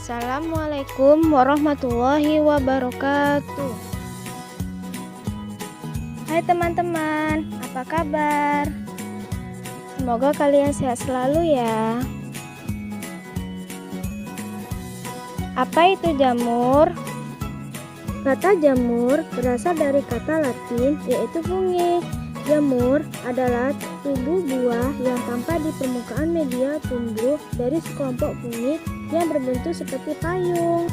Assalamualaikum warahmatullahi wabarakatuh. Hai teman-teman, apa kabar? Semoga kalian sehat selalu ya. Apa itu jamur? Kata jamur berasal dari kata Latin yaitu fungi. Jamur adalah tubuh buah yang tampak di permukaan media tumbuh dari sekelompok fungi yang berbentuk seperti payung.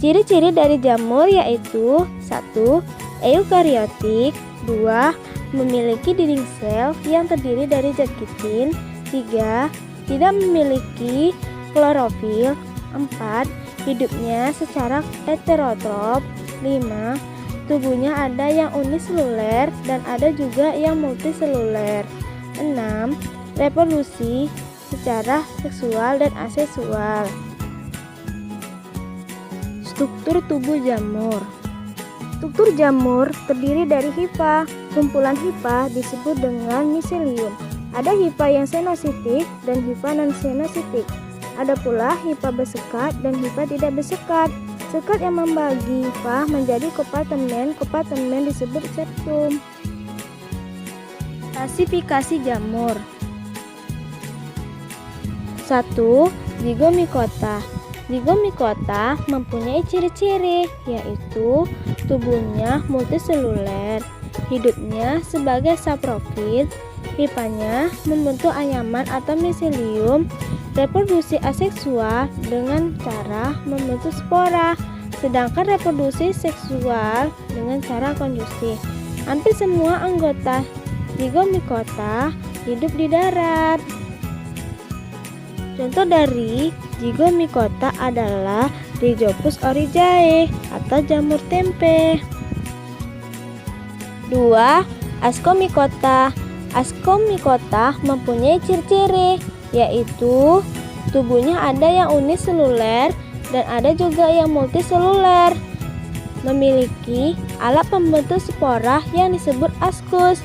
Ciri-ciri dari jamur yaitu 1. Eukariotik. 2. Memiliki dinding sel yang terdiri dari zat kitin. 3. Tidak memiliki klorofil. 4. Hidupnya secara heterotrof. 5. Tubuhnya ada yang uniseluler dan ada juga yang multiseluler. 6. Reproduksi secara seksual dan aseksual. Struktur tubuh jamur. Struktur jamur terdiri dari hifa. Kumpulan hifa disebut dengan miselium. Ada hifa yang senositik dan hifa non-senositik. Ada pula hifa bersekat dan hifa tidak bersekat. Sekat yang membagi hifa menjadi kompartemen disebut septum. Klasifikasi jamur. 1. Zygomicota. Zygomicota mempunyai ciri-ciri yaitu tubuhnya multiseluler, hidupnya sebagai saprofit, hifanya membentuk anyaman atau miselium, reproduksi aseksual dengan cara membentuk spora, sedangkan reproduksi seksual dengan cara konjungsi. Hampir semua anggota Zygomicota hidup di darat. Contoh dari Zygomicota adalah Rhizopus oryzae atau jamur tempe. 2. Ascomycota. Ascomycota mempunyai ciri-ciri yaitu tubuhnya ada yang uniseluler dan ada juga yang multiseluler. Memiliki alat pembentuk spora yang disebut askus.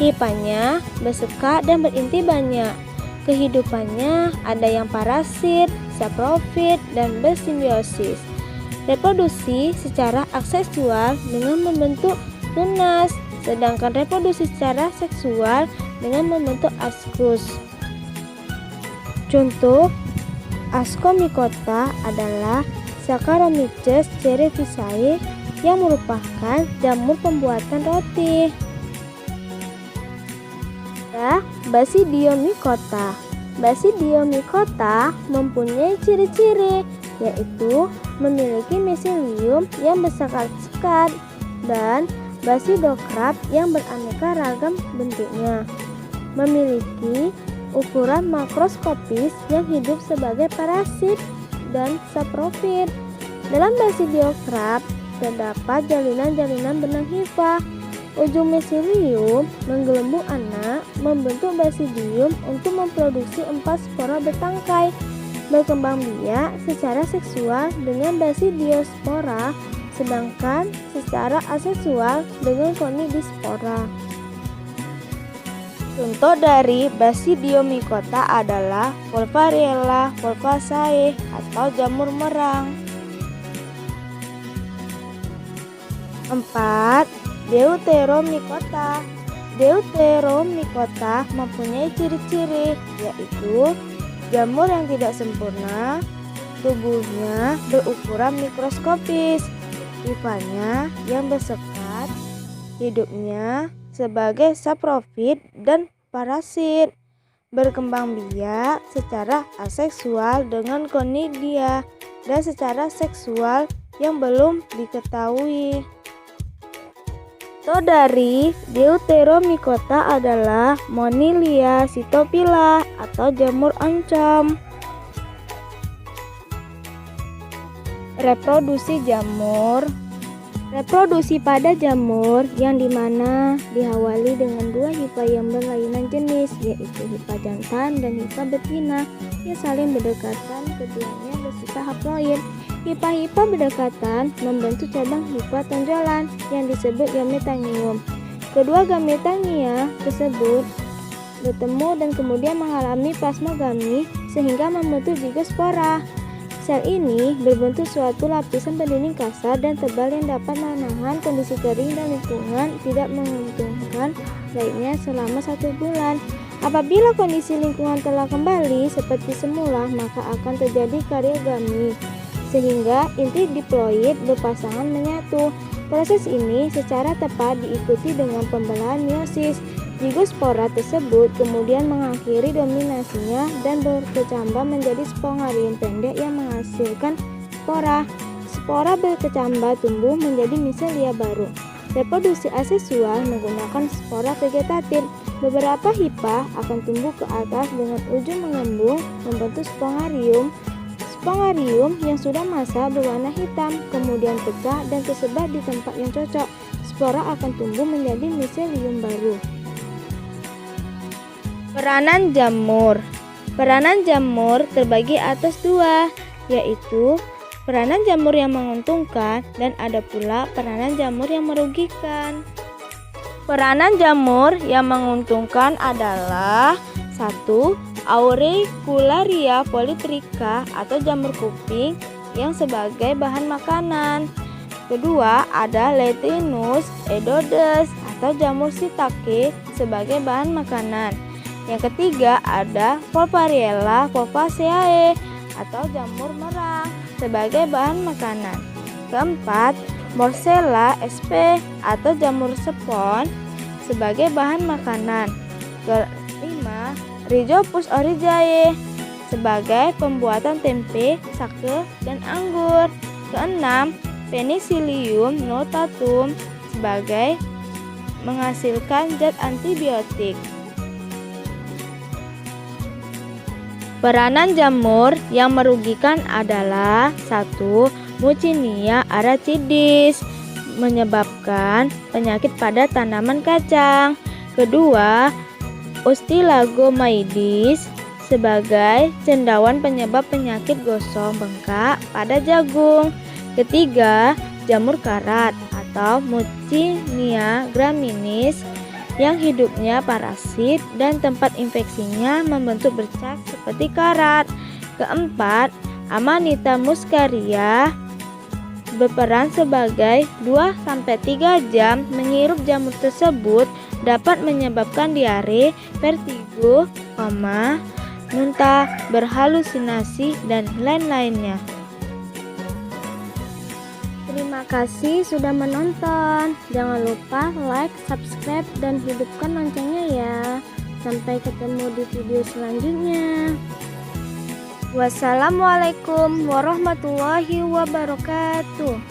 Hifanya bersekat dan berinti banyak. Kehidupannya ada yang parasit, saprofit, dan bersimbiosis. Reproduksi secara aseksual dengan membentuk tunas, sedangkan reproduksi secara seksual dengan membentuk askus. Contoh Ascomycota adalah Saccharomyces cerevisiae yang merupakan jamur pembuatan roti. Basidiomycota. Basidiomycota mempunyai ciri-ciri yaitu memiliki miselium yang bersekat-sekat dan basidokrap yang beraneka ragam bentuknya. Memiliki ukuran makroskopis yang hidup sebagai parasit dan saprofit. Dalam basidiokrap terdapat jalinan-jalinan benang hifa. Ujung miselium menggelembung anak membentuk basidium untuk memproduksi 4 spora bertangkai. Berkembang biak secara seksual dengan basidiospora, sedangkan secara aseksual dengan conidispora. Contoh dari Basidiomycota adalah Wolfariella wolfsae atau jamur merang. 4. Deuteromycota. Deuteromycota mempunyai ciri-ciri yaitu jamur yang tidak sempurna, tubuhnya berukuran mikroskopis, hifanya yang bersekat, hidupnya sebagai saprofit dan parasit, berkembang biak secara aseksual dengan conidia dan secara seksual yang belum diketahui. Contoh dari Deuteromycota adalah Monilia cytophylla atau jamur oncom. Reproduksi jamur. Reproduksi pada jamur yang dimana diawali dengan 2 hifa yang berlainan jenis yaitu hifa jantan dan hifa betina yang saling berdekatan, keduanya bersifat haploid. Hifa-hifa berdekatan membentuk cabang hifa tonjolan yang disebut gametangium. Kedua gametangia tersebut bertemu dan kemudian mengalami plasmogami sehingga membentuk zigospora. Sel ini berbentuk suatu lapisan berdinding kasar dan tebal yang dapat menahan kondisi kering dan lingkungan tidak menguntungkan lainnya selama 1 bulan. Apabila kondisi lingkungan telah kembali seperti semula, maka akan terjadi karyogami, sehingga inti diploid berpasangan menyatu. Proses ini secara tepat diikuti dengan pembelahan meiosis. Zigospora tersebut kemudian mengakhiri dominasinya dan berkecambah menjadi spongarium pendek yang menghasilkan spora. Spora berkecambah tumbuh menjadi miselia baru. Reproduksi aseksual menggunakan spora vegetatif. Beberapa hifa akan tumbuh ke atas dengan ujung mengembung membentuk spongarium. Spongarium yang sudah masa berwarna hitam, kemudian pecah dan tersebar di tempat yang cocok. Spora akan tumbuh menjadi miselium baru. Peranan jamur. Peranan jamur terbagi atas 2, yaitu peranan jamur yang menguntungkan dan ada pula peranan jamur yang merugikan. Peranan jamur yang menguntungkan adalah 1. Auricularia polytricha atau jamur kuping yang sebagai bahan makanan. Kedua, ada Lectinus edodes atau jamur shiitake sebagai bahan makanan. Yang ketiga, ada Volpariella volvaceae atau jamur merang sebagai bahan makanan. Keempat, Morcella sp atau jamur spon sebagai bahan makanan. Kelima, Rhizopus oryzae sebagai pembuatan tempe, sake, dan anggur. Keenam, Penicillium notatum sebagai menghasilkan zat antibiotik. Peranan jamur yang merugikan adalah 1. Mucinia aracidis menyebabkan penyakit pada tanaman kacang. Kedua, Ustilagomaidis sebagai cendawan penyebab penyakit gosong bengkak pada jagung. Ketiga, jamur karat atau Mucinia graminis yang hidupnya parasit dan tempat infeksinya membentuk bercak seperti karat. Keempat, Amanita muscaria berperan sebagai 2-3 jam menghirup jamur tersebut dapat menyebabkan diare, vertigo, homa, muntah, berhalusinasi, dan lain-lainnya. Terima kasih sudah menonton. Jangan lupa like, subscribe, dan hidupkan loncengnya ya. Sampai ketemu di video selanjutnya. Wassalamualaikum warahmatullahi wabarakatuh.